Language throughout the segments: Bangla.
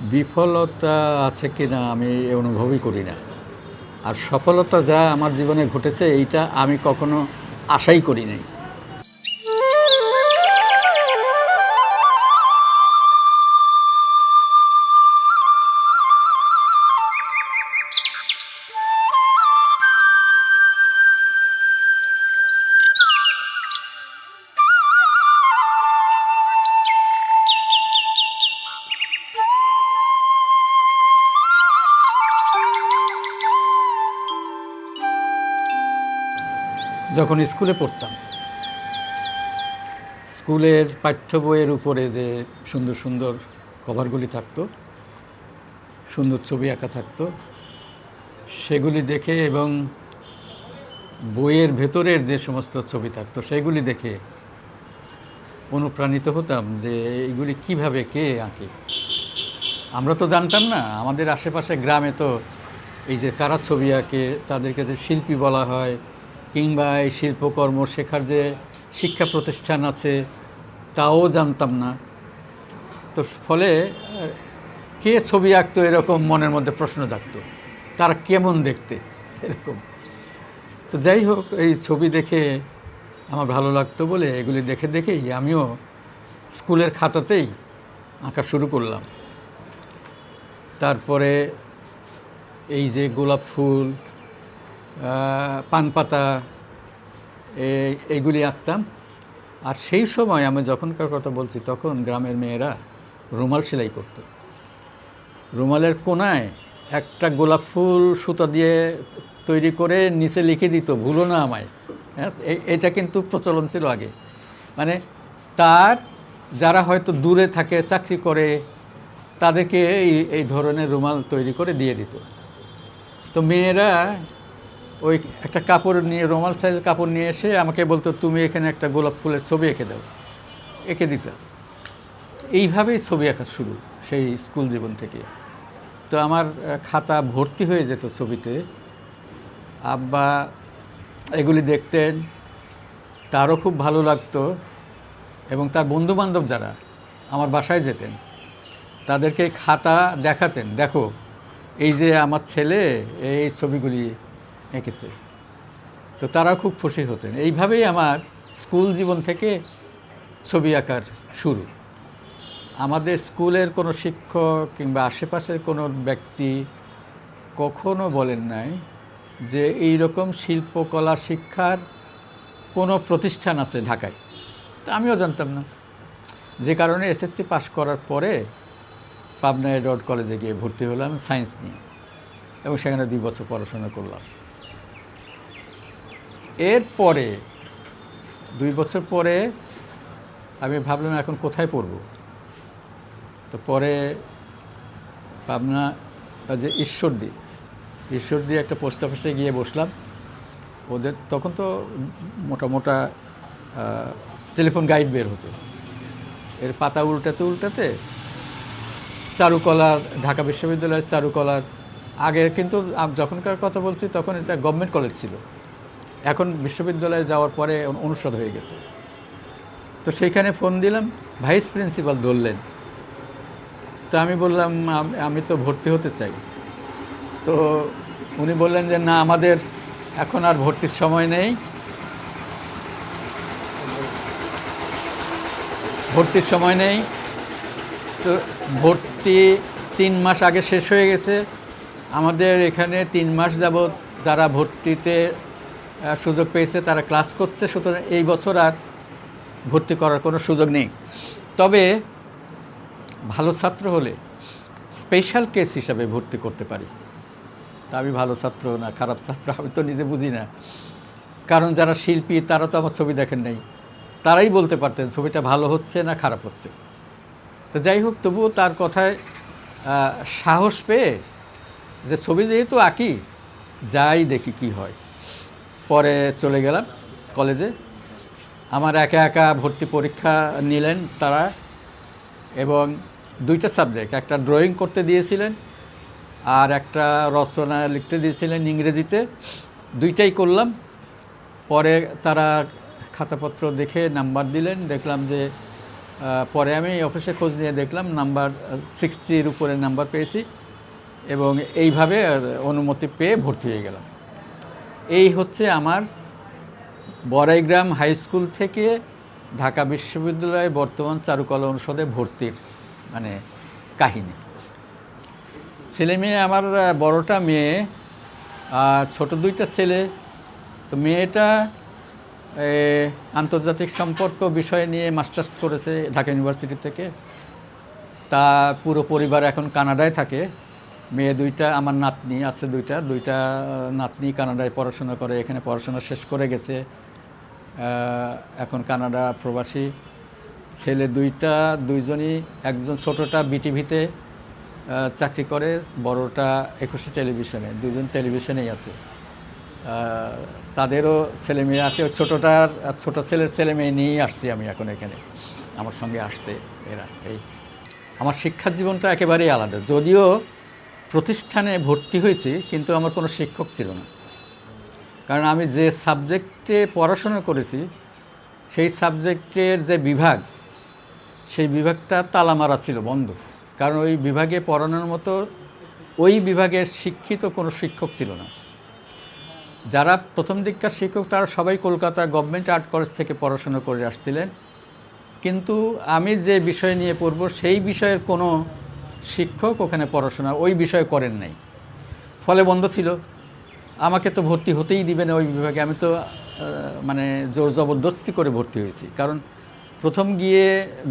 বিফলতা আছে কিনা আমি অনুভবই করি না। আর সফলতা যা আমার জীবনে ঘটেছে এইটা আমি কখনো আশাই করি নাই। যখন স্কুলে পড়তাম, স্কুলের পাঠ্য বইয়ের উপরে যে সুন্দর সুন্দর কভারগুলি থাকতো, সুন্দর ছবি আঁকা থাকতো, সেগুলি দেখে এবং বইয়ের ভেতরের যে সমস্ত ছবি থাকতো সেগুলি দেখে অনুপ্রাণিত হতাম যে এইগুলি কিভাবে কে আঁকে। আমরা তো জানতাম না, আমাদের আশেপাশে গ্রামে তো এই যে কারা ছবি আঁকে তাদেরকে যে শিল্পী বলা হয়, কিংবা এই শিল্পকর্ম শেখার যে শিক্ষা প্রতিষ্ঠান আছে তাও জানতাম না। তো ফলে কে ছবি আঁকতো এরকম মনের মধ্যে প্রশ্ন জাগতো, তারা কেমন দেখতে এরকম। তো যাই হোক, এই ছবি দেখে আমার ভালো লাগতো বলে এগুলি দেখে দেখেই আমিও স্কুলের খাতাতেই আঁকা শুরু করলাম। তারপরে এই যে গোলাপ ফুল, পান পাতা, এইগুলি আঁকতাম। আর সেই সময় আমি যখনকার কথা বলছি তখন গ্রামের মেয়েরা রুমাল সেলাই করত। রুমালের কোনায় একটা গোলাপ ফুল সুতা দিয়ে তৈরি করে নিচে লিখে দিত, ভুলো না আমায়। হ্যাঁ, এটা কিন্তু প্রচলন ছিল আগে। মানে তার যারা হয়তো দূরে থাকে, চাকরি করে, তাদেরকে এই ধরনের রুমাল তৈরি করে দিয়ে দিত। তো মেয়েরা ওই একটা কাপড় নিয়ে, রুমাল সাইজের কাপড় নিয়ে এসে আমাকে বলতো, তুমি এখানে একটা গোলাপ ফুলের ছবি এঁকে দাও। এঁকে দিত। এইভাবেই ছবি আঁকা শুরু সেই স্কুল জীবন থেকে। তো আমার খাতা ভর্তি হয়ে যেত ছবিতে। আব্বা এগুলি দেখতেন, তারও খুব ভালো লাগতো। এবং তার বন্ধুবান্ধব যারা আমার বাসায় যেতেন তাদেরকে খাতা দেখাতেন, দেখো এই যে আমার ছেলে এই ছবিগুলি এঁকেছে। তো তারা খুব খুশি হতেন। এইভাবেই আমার স্কুল জীবন থেকে ছবি আঁকার শুরু। আমাদের স্কুলের কোনো শিক্ষক কিংবা আশেপাশের কোনো ব্যক্তি কখনো বলেন নাই যে এই রকম শিল্পকলা শিক্ষার কোনো প্রতিষ্ঠান আছে ঢাকায়। তা আমিও জানতাম না, যে কারণে এসএসসি পাশ করার পরে পাবনা এডওয়ার্ড কলেজে গিয়ে ভর্তি হলাম সায়েন্স নিয়ে, এবং সেখানে 2 বছর পড়াশোনা করলাম। এরপরে 2 বছর পরে আমি ভাবলাম এখন কোথায় পড়ব। তো পরে পাবনা যে ঈশ্বরদী একটা পোস্ট অফিসে গিয়ে বসলাম। ওদের তখন তো মোটা টেলিফোন গাইড বের হতো, এর পাতা উল্টাতে উল্টাতে চারুকলা, ঢাকা বিশ্ববিদ্যালয়ের চারুকলার আগে কিন্তু যখনকার কথা বলছি তখন এটা গভর্নমেন্ট কলেজ ছিল, এখন বিশ্ববিদ্যালয়ে যাওয়ার পরে অনুষদ হয়ে গেছে। তো সেইখানে ফোন দিলাম, ভাইস প্রিন্সিপাল ধরলেন। তো আমি বললাম আমি তো ভর্তি হতে চাই। তো উনি বললেন যে না, আমাদের এখন আর ভর্তির সময় নেই, তো ভর্তি 3 মাস আগে শেষ হয়ে গেছে। আমাদের এখানে 3 মাস যাবৎ যারা ভর্তিতে সুযোগ পেয়েছে তারা ক্লাস করছে, সুতরাং এই বছর আর ভর্তি করার কোনো সুযোগ নেই। তবে ভালো ছাত্র হলে স্পেশাল কেস হিসাবে ভর্তি করতে পারি। তা আমি ভালো ছাত্র না খারাপ ছাত্র আমি তো নিজে বুঝি না, কারণ যারা শিল্পী তারা তো আমার ছবি দেখেন নাই, তারাই বলতে পারতেন ছবিটা ভালো হচ্ছে না খারাপ হচ্ছে। তো যাই হোক, তবুও তার কথায় সাহস পেয়ে যে ছবি যেহেতু আঁকি, যাই দেখি কি হয়। পরে চলে গেলাম কলেজে। আমার একা ভর্তি পরীক্ষা নিলেন তারা, এবং 2টা সাবজেক্ট, একটা ড্রয়িং করতে দিয়েছিলেন আর একটা রচনা লিখতে দিয়েছিলেন ইংরেজিতে। 2টাই করলাম। পরে তারা খাতাপত্র দেখে নাম্বার দিলেন, দেখলাম যে পরে আমি অফিসে খোঁজ নিয়ে দেখলাম নাম্বার 60-র উপরে নাম্বার পেয়েছি এবং এইভাবে অনুমতি পেয়ে ভর্তি হয়ে গেলাম। এই হচ্ছে আমার বড়াইগ্রাম হাই স্কুল থেকে ঢাকা বিশ্ববিদ্যালয়ে বর্তমান চারুকলা অনুষদে ভর্তির মানে কাহিনী। ছেলে মেয়ে আমার বড়টা মেয়ে আর ছোট দুইটা ছেলে। তো মেয়েটা আন্তর্জাতিক সম্পর্ক বিষয় নিয়ে মাস্টার্স করেছে ঢাকা ইউনিভার্সিটি থেকে। তা পুরো পরিবার এখন কানাডায় থাকে। মেয়ে দুইটা, আমার নাতনি আছে দুইটা নাতনি কানাডায় পড়াশোনা করে, এখানে পড়াশোনা শেষ করে গেছে, এখন কানাডা প্রবাসী। ছেলে দুইজনই, একজন ছোটোটা বিটিভিতে চাকরি করে, বড়টা একুশে টেলিভিশনে, দুইজন টেলিভিশনেই আছে। তাদেরও ছেলে মেয়ে আছে। ওই ছোটো ছেলের ছেলে মেয়ে নিয়েই আসছি আমি এখন এখানে, আমার সঙ্গে আসছে এরা। এই আমার শিক্ষা জীবনটা একেবারেই আলাদা। যদিও প্রতিষ্ঠানে ভর্তি হয়েছি কিন্তু আমার কোনো শিক্ষক ছিল না, কারণ আমি যে সাবজেক্টে পড়াশোনা করেছি সেই সাবজেক্টের যে বিভাগ, সেই বিভাগটা তালা মারা ছিল, বন্ধ। কারণ ওই বিভাগে পড়ানোর মতো ওই বিভাগের শিক্ষিত কোনো শিক্ষক ছিল না। যারা প্রথম দিককার শিক্ষক তারা সবাই কলকাতা গভর্নমেন্ট আর্ট কলেজ থেকে পড়াশোনা করে আসছিলেন, কিন্তু আমি যে বিষয় নিয়ে পড়ব সেই বিষয়ের কোনো শিক্ষক ওখানে পড়াশোনা ওই বিষয়ে করেন নাই, ফলে বন্ধ ছিল। আমাকে তো ভর্তি হতেই দিবে না ওই বিভাগে। আমি তো মানে জোর জবরদস্তি করে ভর্তি হয়েছি, কারণ প্রথম গিয়ে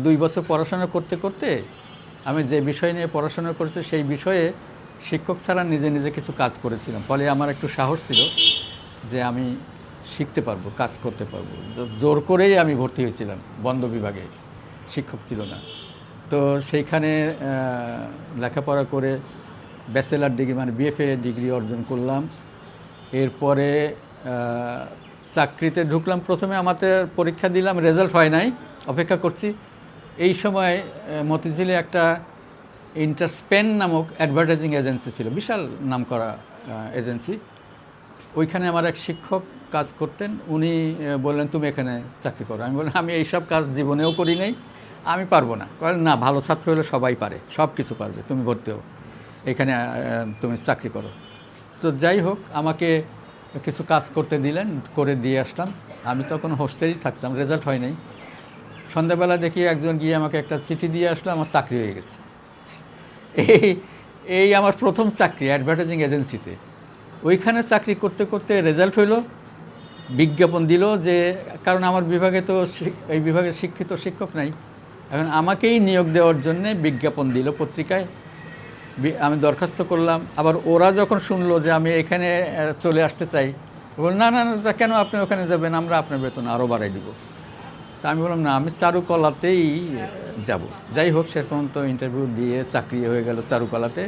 2 বছর পড়াশোনা করতে করতে আমি যে বিষয় নিয়ে পড়াশোনা করেছি সেই বিষয়ে শিক্ষক ছাড়া নিজে নিজে কিছু কাজ করেছিলাম। ফলে আমার একটু সাহস ছিল যে আমি শিখতে পারবো, কাজ করতে পারবো। জোর করেই আমি ভর্তি হয়েছিলাম বন্ধ বিভাগে, শিক্ষক ছিল না। তো সেইখানে লেখাপড়া করে ব্যাচেলার ডিগ্রি মানে বিএফএ ডিগ্রি অর্জন করলাম। এরপরে চাকরিতে ঢুকলাম। প্রথমে আমাদের পরীক্ষা দিলাম, রেজাল্ট হয় নাই, অপেক্ষা করছি। এই সময় মতিঝিলে একটা ইন্টারস্পেন নামক অ্যাডভার্টাইজিং এজেন্সি ছিল, বিশাল নামকরা এজেন্সি। ওইখানে আমার এক শিক্ষক কাজ করতেন, উনি বললেন তুমি এখানে চাকরি করো। আমি বললাম আমি এইসব কাজ জীবনেও করি নাই, আমি পারবো না। বললেন না, ভালো ছাত্র হলে সবাই পারে, সব কিছু পারবে, তুমি ভর্তি হও, এখানে তুমি চাকরি করো। তো যাই হোক, আমাকে কিছু কাজ করতে দিলেন, করে দিয়ে আসলাম। আমি তখন হোস্টেলেই থাকতাম, রেজাল্ট হয় নাই। সন্ধ্যাবেলা দেখি একজন গিয়ে আমাকে একটা চিঠি দিয়ে আসলো, আমার চাকরি হয়ে গেছে। এই আমার প্রথম চাকরি অ্যাডভার্টাইজিং এজেন্সিতে। ওইখানে চাকরি করতে করতে রেজাল্ট হইলো, বিজ্ঞাপন দিল যে, কারণ আমার বিভাগে তো এই বিভাগের শিক্ষিত শিক্ষক নাই, এখন আমাকেই নিয়োগ দেওয়ার জন্যে বিজ্ঞাপন দিল পত্রিকায়। আমি দরখাস্ত করলাম। আবার ওরা যখন শুনলো যে আমি এখানে চলে আসতে চাই, বল না না না, কেন আপনি ওখানে যাবেন, আমরা আপনার বেতন আরও বাড়াই দিব। তা আমি বললাম না, আমি চারুকলাতেই যাব। যাই হোক, সে পর্যন্ত ইন্টারভিউ দিয়ে চাকরি হয়ে গেল চারুকলাতে।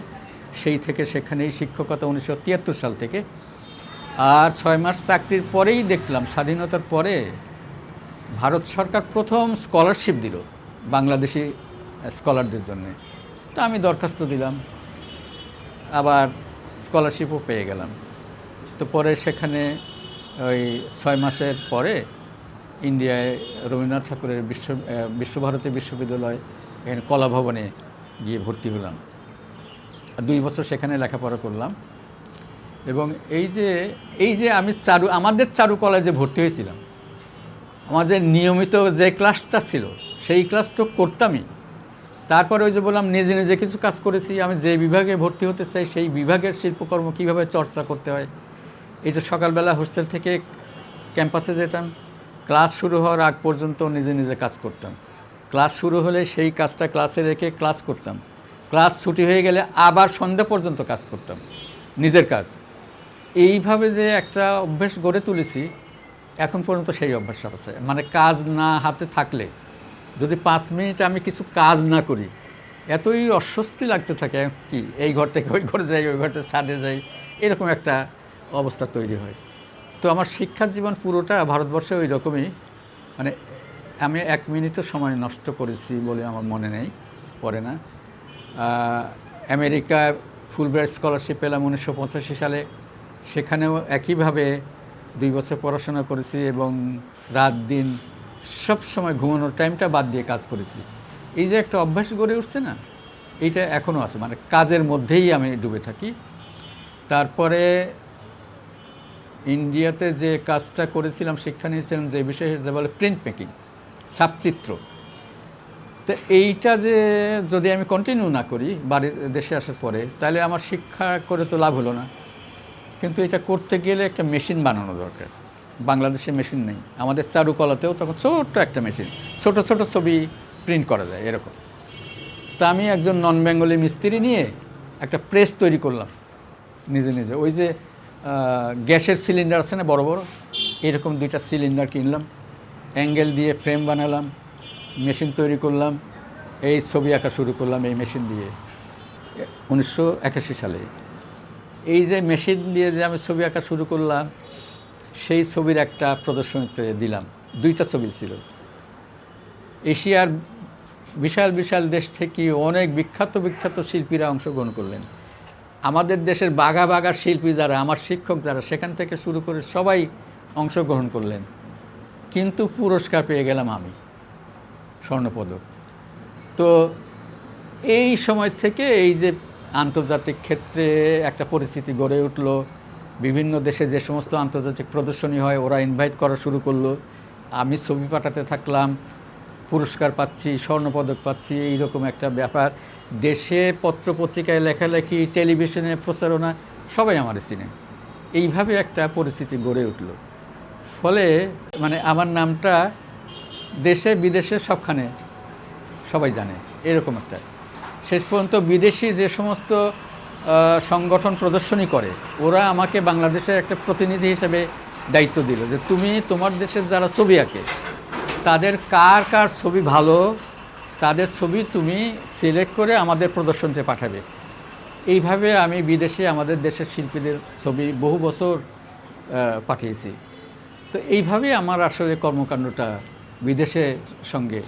সেই থেকে সেখানেই শিক্ষকতা 1973 সাল থেকে। আর 6 মাস চাকরির পরেই দেখলাম স্বাধীনতার পরে ভারত সরকার প্রথম স্কলারশিপ দিল বাংলাদেশি স্কলারদের জন্য। তা আমি দরখাস্ত দিলাম, আবার স্কলারশিপও পেয়ে গেলাম। তো পরে সেখানে ওই 6 মাসের পরে ইন্ডিয়ায় রবীন্দ্রনাথ ঠাকুরের বিশ্বভারতী বিশ্ববিদ্যালয়, এখানে কলা ভবনে গিয়ে ভর্তি হলাম। 2 বছর সেখানে লেখাপড়া করলাম। এবং এই যে আমি আমাদের চারুকলায় যে ভর্তি হয়েছিলাম, আমাদের নিয়মিত যে ক্লাসটা ছিল সেই ক্লাস তো করতামই। তারপরে ওই যে বললাম নিজে নিজে কিছু কাজ করেছি। আমি যে বিভাগে ভর্তি হতে চাই সেই বিভাগের শিল্পকর্ম কীভাবে চর্চা করতে হয়, এটা সকালবেলা হোস্টেল থেকে ক্যাম্পাসে যেতাম, ক্লাস শুরু হওয়ার আগ পর্যন্ত নিজে নিজে কাজ করতাম। ক্লাস শুরু হলে সেই কাজটা ক্লাসে রেখে ক্লাস করতাম, ক্লাস ছুটি হয়ে গেলে আবার সন্ধ্যা পর্যন্ত কাজ করতাম, নিজের কাজ। এইভাবে যে একটা অভ্যাস গড়ে তুলেছি, এখন পর্যন্ত সেই অভ্যাস আছে। মানে কাজ না হাতে থাকলে যদি 5 মিনিট আমি কিছু কাজ না করি, এতই অস্বস্তি লাগতে থাকে, কি এই ঘর থেকে ওই ঘরে যাই, ওই ঘর থেকে ছাদে যাই, এরকম একটা অবস্থা তৈরি হয়। তো আমার শিক্ষা জীবন পুরোটা ভারতবর্ষে ওই রকমই। মানে আমি 1 মিনিটও সময় নষ্ট করেছি বলে আমার মনে নেই, পড়ে না। আমেরিকায় ফুলব্রাইট স্কলারশিপ পেলাম 1985 সালে। সেখানেও একইভাবে 2 বছর পড়াশোনা করেছি এবং রাত দিন সব সময় ঘুমানোর টাইমটা বাদ দিয়ে কাজ করেছি। এই যে একটা অভ্যাস গড়ে উঠছে না, এইটা এখনও আছে, মানে কাজের মধ্যেই আমি ডুবে থাকি। তারপরে ইন্ডিয়াতে যে কাজটা করেছিলাম, শিক্ষা নিয়েছিলাম যে বিষয়ে, সেটা বলে প্রিন্ট মেকিং, ছাপচিত্র। তো এইটা যে যদি আমি কন্টিনিউ না করি বাড়ির দেশে আসার পরে, তাহলে আমার শিক্ষা করে তো লাভ হলো না। কিন্তু এটা করতে গেলে একটা মেশিন বানানো দরকার। বাংলাদেশে মেশিন নেই, আমাদের চারুকলাতেও তখন ছোট্ট একটা মেশিন, ছোট ছোট ছবি প্রিন্ট করা যায় এরকম। তা আমি একজন নন বেঙ্গলি মিস্ত্রি নিয়ে একটা প্রেস তৈরি করলাম নিজে নিজে। ওই যে গ্যাসের সিলিন্ডার আছে না বড় বড়, এরকম 2টা সিলিন্ডার কিনলাম, অ্যাঙ্গেল দিয়ে ফ্রেম বানালাম, মেশিন তৈরি করলাম, এই ছবি আঁকা শুরু করলাম এই মেশিন দিয়ে 1981 সালে। এই যে মেশিন দিয়ে যে আমি ছবি আঁকা শুরু করলাম, সেই ছবির একটা প্রদর্শনীতে দিলাম। 2টা ছবি ছিল। এশিয়ার বিশাল বিশাল দেশ থেকে অনেক বিখ্যাত বিখ্যাত শিল্পীরা অংশগ্রহণ করলেন। আমাদের দেশের বাঘা বাঘা শিল্পী যারা, আমার শিক্ষক যারা, সেখান থেকে শুরু করে সবাই অংশগ্রহণ করলেন। কিন্তু পুরস্কার পেয়ে গেলাম আমি, স্বর্ণপদক। তো এই সময় থেকে এই যে আন্তর্জাতিক ক্ষেত্রে একটা পরিস্থিতি গড়ে উঠল। বিভিন্ন দেশে যে সমস্ত আন্তর্জাতিক প্রদর্শনী হয়, ওরা ইনভাইট করা শুরু করলো। আমি ছবি পাঠাতে থাকলাম, পুরস্কার পাচ্ছি, স্বর্ণপদক পাচ্ছি, এইরকম একটা ব্যাপার। দেশে পত্রপত্রিকায় লেখালেখি, টেলিভিশনে প্রচারণা, সবাই আমার চিনে। এইভাবে একটা পরিস্থিতি গড়ে উঠল। ফলে মানে আমার নামটা দেশে বিদেশে সবখানে সবাই জানে, এরকম একটা। শেষ পর্যন্ত বিদেশি যে সমস্ত সংগঠন প্রদর্শনী করে, ওরা আমাকে বাংলাদেশের একটা প্রতিনিধি হিসেবে দায়িত্ব দিল যে তুমি তোমার দেশের যারা ছবি আঁকে তাদের কার কার ছবি ভালো, তাদের ছবি তুমি সিলেক্ট করে আমাদের প্রদর্শনীতে পাঠাবে। এইভাবে আমি বিদেশে আমাদের দেশের শিল্পীদের ছবি বহু বছর পাঠিয়েছি। তো এইভাবেই আমার আসলে কর্মকাণ্ডটা বিদেশের সঙ্গে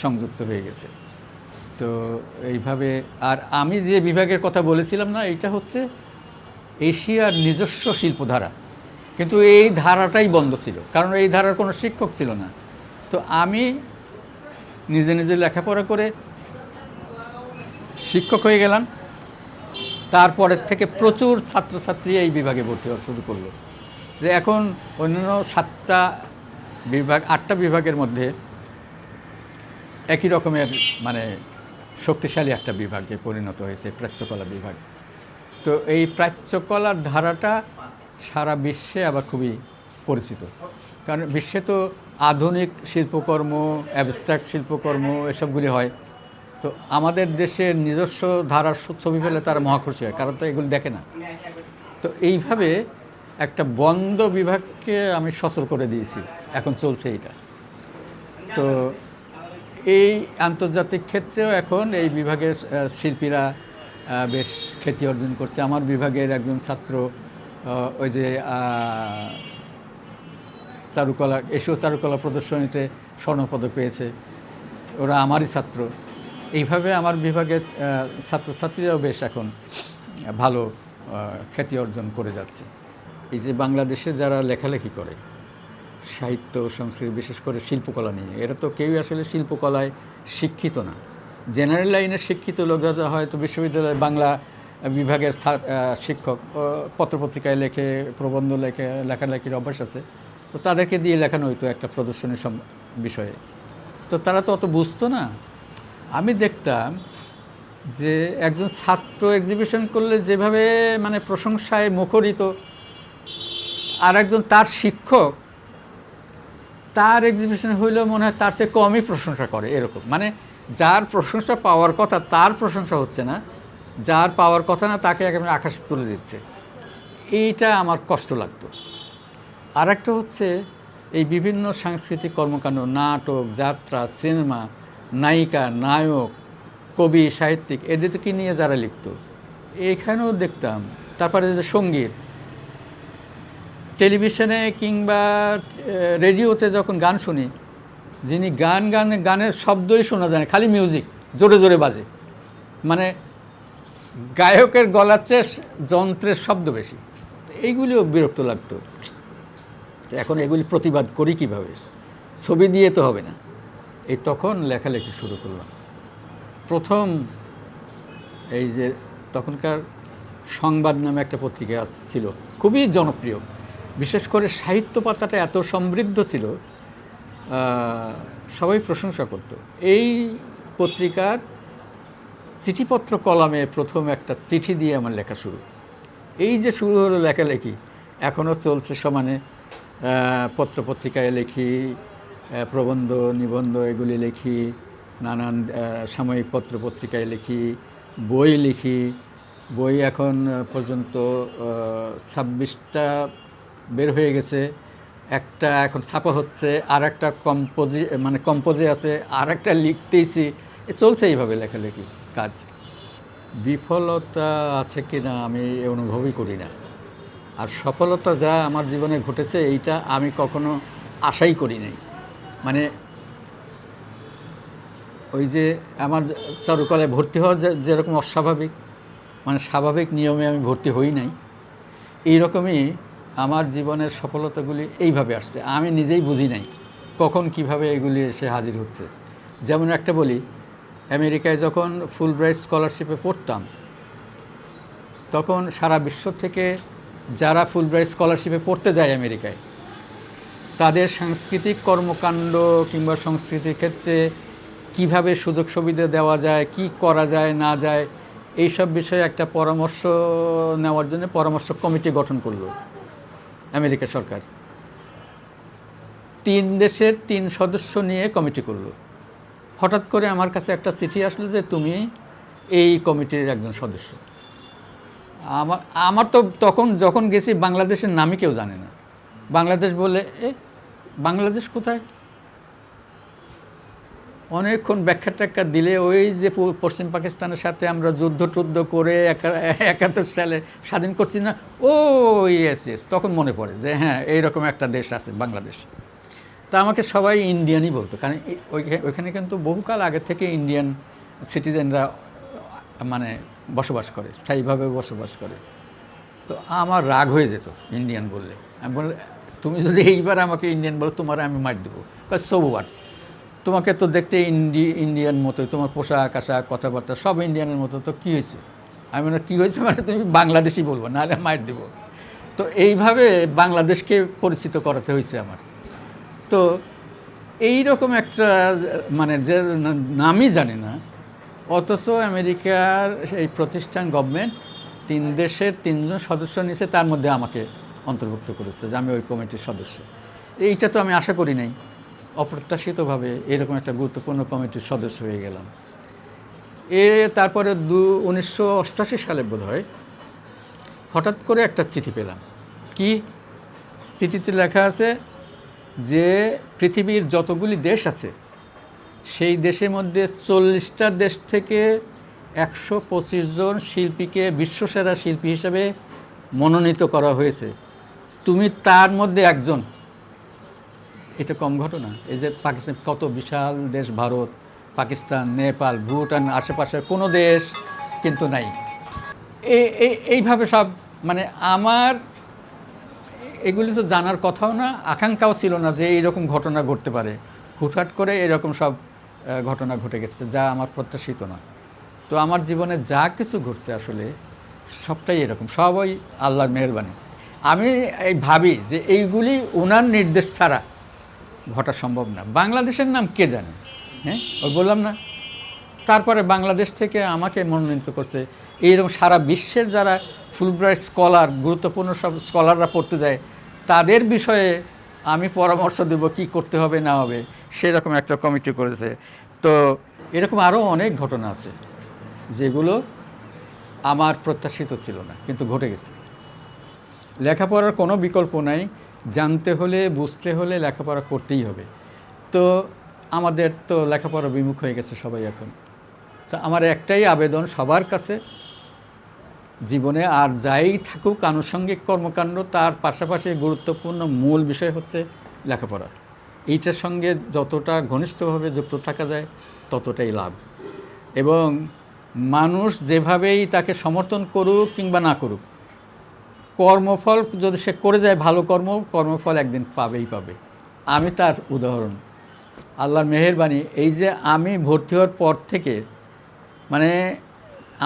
সংযুক্ত হয়ে গেছে। তো এইভাবে, আর আমি যে বিভাগের কথা বলেছিলাম না, এইটা হচ্ছে এশিয়ার নিজস্ব শিল্পধারা, কিন্তু এই ধারাটাই বন্ধ ছিল, কারণ এই ধারার কোনো শিক্ষক ছিল না। তো আমি নিজে নিজে লেখাপড়া করে শিক্ষক হয়ে গেলাম। তারপরের থেকে প্রচুর ছাত্রছাত্রী এই বিভাগে ভর্তি হওয়া শুরু করলো। যে এখন অন্যান্য 7টা বিভাগ, 8টা বিভাগের মধ্যে একই রকমের মানে শক্তিশালী একটা বিভাগে পরিণত হয়েছে প্রাচ্যকলা বিভাগ। তো এই প্রাচ্যকলার ধারাটা সারা বিশ্বে আবার খুবই পরিচিত, কারণ বিশ্বে তো আধুনিক শিল্পকর্ম, অ্যাবস্ট্রাক্ট শিল্পকর্ম এসবগুলি হয়। তো আমাদের দেশের নিজস্ব ধারার ছবি পেলে তারা মহাখুশি হয়, কারণ তো এগুলি দেখে না। তো এইভাবে একটা বন্ধ বিভাগকে আমি সচল করে দিয়েছি, এখন চলছে এইটা। তো এই আন্তর্জাতিক ক্ষেত্রেও এখন এই বিভাগের শিল্পীরা বেশ খ্যাতি অর্জন করছে। আমার বিভাগের একজন ছাত্র ওই যে চারুকলা, এশীয় চারুকলা প্রদর্শনীতে স্বর্ণপদক পেয়েছে, ওরা আমারই ছাত্র। এইভাবে আমার বিভাগের ছাত্রছাত্রীরাও বেশ এখন ভালো খ্যাতি অর্জন করে যাচ্ছে। এই যে বাংলাদেশে যারা লেখালেখি করে সাহিত্য সংস্কৃতি, বিশেষ করে শিল্পকলা নিয়ে, এরা তো কেউই আসলে শিল্পকলায় শিক্ষিত না। জেনারেল লাইনের শিক্ষিত লোকরা হয়তো বিশ্ববিদ্যালয়ের বাংলা বিভাগের শিক্ষক, পত্রপত্রিকায় লেখে, প্রবন্ধ লেখে, লেখালেখির অভ্যাস আছে, তো তাদেরকে দিয়ে লেখানো হইতো একটা প্রদর্শনীর বিষয়ে। তো তারা তো অত বুঝতো না। আমি দেখতাম যে একজন ছাত্র এক্সিবিশন করলে যেভাবে মানে প্রশংসায় মুখরিত, আর একজন তার শিক্ষক তার এক্সিবিশন হইলেও মনে হয় তার চেয়ে কমই প্রশংসা করে, এরকম। মানে যার প্রশংসা পাওয়ার কথা তার প্রশংসা হচ্ছে না, যার পাওয়ার কথা না তাকে একেবারে আকাশে তুলে দিচ্ছে। এইটা আমার কষ্ট লাগতো। আর একটা হচ্ছে এই বিভিন্ন সাংস্কৃতিক কর্মকাণ্ড, নাটক, যাত্রা, সিনেমা, নায়িকা, নায়ক, কবি, সাহিত্যিক, এদেরকে নিয়ে যারা লিখত, এখানেও দেখতাম। তারপরে যে সঙ্গীত, টেলিভিশনে কিংবা রেডিওতে যখন গান শুনি, যিনি গানের শব্দই শোনা যায় না, খালি মিউজিক জোরে জোরে বাজে, মানে গায়কের গলার চেয়ে যন্ত্রের শব্দ বেশি। এইগুলিও বিরক্ত লাগতো। এখন এগুলি প্রতিবাদ করি কিভাবে? ছবি দিয়ে তো হবে না। এই তখন লেখালেখি শুরু করলাম। প্রথম এই যে তখনকার সংবাদ নামে একটা পত্রিকা ছিল, খুবই জনপ্রিয়, বিশেষ করে সাহিত্য পাতাটা এত সমৃদ্ধ ছিল, সবাই প্রশংসা করত। এই পত্রিকার চিঠিপত্র কলামে প্রথম একটা চিঠি দিয়ে আমার লেখা শুরু। এই যে শুরু হলো লেখালেখি, এখনও চলছে সমানে। পত্রপত্রিকায় লিখি, প্রবন্ধ নিবন্ধ এগুলি লিখি, নানান সাময়িক পত্রপত্রিকায় লিখি, বই লিখি। বই এখন পর্যন্ত 26টা বের হয়ে গেছে, একটা এখন ছাপা হচ্ছে, আর একটা কম্পোজে আছে, আর একটা লিখতেইছি। চলছে এইভাবে লেখালেখি কাজ। বিফলতা আছে কি না আমি অনুভবই করি না। আর সফলতা যা আমার জীবনে ঘটেছে এইটা আমি কখনো আশাই করি নাই। মানে ওই যে আমার চারুকলায় ভর্তি হওয়া যেরকম অস্বাভাবিক, মানে স্বাভাবিক নিয়মে আমি ভর্তি হই নাই, এইরকমই আমার জীবনের সফলতাগুলি এইভাবে আসছে। আমি নিজেই বুঝি নাই কখন কিভাবে এগুলি এসে হাজির হচ্ছে। যেমন একটা বলি, আমেরিকায় যখন ফুলব্রাইট স্কলারশিপে পড়তাম, তখন সারা বিশ্ব থেকে যারা ফুলব্রাইট স্কলারশিপে পড়তে যায় আমেরিকায়, তাদের সাংস্কৃতিক কর্মকাণ্ড কিংবা সংস্কৃতির ক্ষেত্রে কিভাবে সুযোগ সুবিধা দেওয়া যায়, কি করা যায় না যায়, এইসব বিষয়ে একটা পরামর্শ নেওয়ার জন্য পরামর্শ কমিটি গঠন করলো আমেরিকা সরকার। 3 দেশের 3 সদস্য নিয়ে কমিটি করলো। হঠাৎ করে আমার কাছে একটা চিঠি আসলো যে তুমি এই কমিটির একজন সদস্য। আমার তো তখন যখন গেছি বাংলাদেশের নামই কেউ জানে না। বাংলাদেশ বলে বাংলাদেশ কোথায়? অনেকক্ষণ ব্যাখ্যা ট্যাখ্যা দিলে ওই যে পশ্চিম পাকিস্তানের সাথে আমরা যুদ্ধ করে 71 সালে স্বাধীন করছি না, ও ইয়েস, তখন মনে পড়ে যে হ্যাঁ এইরকম একটা দেশ আছে বাংলাদেশ। তা আমাকে সবাই ইন্ডিয়ানই বলতো, কারণ ওইখানে কিন্তু বহুকাল আগে থেকে ইন্ডিয়ান সিটিজেনরা মানে বসবাস করে, স্থায়ীভাবে বসবাস করে। তো আমার রাগ হয়ে যেত ইন্ডিয়ান বললে। আমি বললে, তুমি যদি এইবার আমাকে ইন্ডিয়ান বলো, তোমার আমি মার দেবো। সো হোয়াট, তোমাকে তো দেখতে ইন্ডিয়ান মতোই, তোমার পোশাক আশাক কথাবার্তা সব ইন্ডিয়ানের মতো, তো কী হয়েছে? আমি মানে কী হয়েছে মানে তুমি বাংলাদেশি বলবো, নাহলে মার দেবো। তো এইভাবে বাংলাদেশকে পরিচিত করাতে হয়েছে আমার। তো এই রকম একটা মানে যে নামই জানি না, অথচ আমেরিকার এই প্রতিষ্ঠান গভর্নমেন্ট 3 দেশের 3 জন সদস্য নিয়েছে, তার মধ্যে আমাকে অন্তর্ভুক্ত করেছে যে আমি ওই কমিটির সদস্য। এইটা তো আমি আশা করি নাই। অপ্রত্যাশিতভাবে এরকম একটা গুরুত্বপূর্ণ কমিটির সদস্য হয়ে গেলাম। তারপরে 1988 সালে বোধহয় হঠাৎ করে একটা চিঠি পেলাম। কি চিঠিতে লেখা আছে যে পৃথিবীর যতগুলি দেশ আছে সেই দেশের মধ্যে 40টা দেশ থেকে 125 জন শিল্পীকে বিশ্বসেরা শিল্পী হিসেবে মনোনীত করা হয়েছে, তুমি তার মধ্যে একজন। এটা কম ঘটনা? এই যে পাকিস্তান কত বিশাল দেশ, ভারত, পাকিস্তান, নেপাল, ভুটান, আশেপাশের কোনো দেশ কিন্তু নাই। এইভাবে সব মানে আমার এগুলি তো জানার কথাও না, আকাঙ্ক্ষাও ছিল না যে এইরকম ঘটনা ঘটতে পারে। হুটহাট করে এরকম সব ঘটনা ঘটে গেছে যা আমার প্রত্যাশিত না। তো আমার জীবনে যা কিছু ঘটছে আসলে সবটাই এরকম, সবই আল্লাহর মেহেরবানি। আমি ভাবি যে এইগুলি ওনার নির্দেশ ছাড়া ঘটা সম্ভব না। বাংলাদেশের নাম কে জানে? হ্যাঁ, ওই বললাম না। তারপরে বাংলাদেশ থেকে আমাকে মনোনীত করছে। এইরকম সারা বিশ্বের যারা ফুলব্রাইট স্কলার, গুরুত্বপূর্ণ সব স্কলাররা পড়তে যায়, তাদের বিষয়ে আমি পরামর্শ দেব কি করতে হবে না হবে, সেরকম একটা কমিটি করেছে। তো এরকম আরও অনেক ঘটনা আছে যেগুলো আমার প্রত্যাশিত ছিল না, কিন্তু ঘটে গেছে। লেখাপড়ার কোনো বিকল্প নাই, জানতে হলে বুঝতে হলে লেখাপড়া করতেই হবে। তো আমাদের তো লেখাপড়া বিমুখ হয়ে গেছে সবাই এখন। তো আমার একটাই আবেদন সবার কাছে, জীবনে আর যাই থাকুক আনুষঙ্গিক কর্মকাণ্ড, তার পাশাপাশি গুরুত্বপূর্ণ মূল বিষয় হচ্ছে লেখাপড়া। এইটার সঙ্গে যতটা ঘনিষ্ঠভাবে যুক্ত থাকা যায় ততটাই লাভ। এবং মানুষ যেভাবেই তাকে সমর্থন করুক কিংবা না করুক, কর্মফল যদি সে করে যায় ভালো কর্মফল একদিন পাবেই পাবে। আমি তার উদাহরণ। আল্লাহর মেহেরবানি, এই যে আমি ভর্তি হওয়ার পর থেকে মানে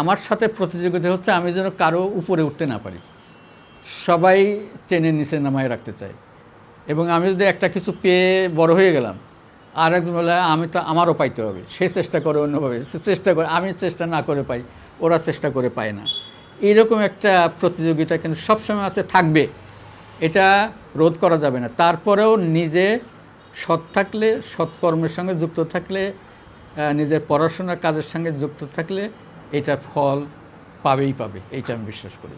আমার সাথে প্রতিযোগিতা হচ্ছে আমি যেন কারো উপরে উঠতে না পারি, সবাই টেনে নিচে নামায় রাখতে চাই। এবং আমি যদি একটা কিছু পেয়ে বড় হয়ে গেলাম, আর একজন বলে আমি তো আমারও পাইতে হবে, সে চেষ্টা করে অন্যভাবে, সে চেষ্টা করে, আমি চেষ্টা না করে পাই, ওরা চেষ্টা করে পায় না, এইরকম একটা প্রতিযোগিতা কিন্তু সবসময় আছে, থাকবে, এটা রোধ করা যাবে না। তারপরেও নিজে সৎ থাকলে, সৎকর্মের সঙ্গে যুক্ত থাকলে, নিজের পড়াশোনার কাজের সঙ্গে যুক্ত থাকলে এটার ফল পাবেই পাবে, এইটা আমি বিশ্বাস করি।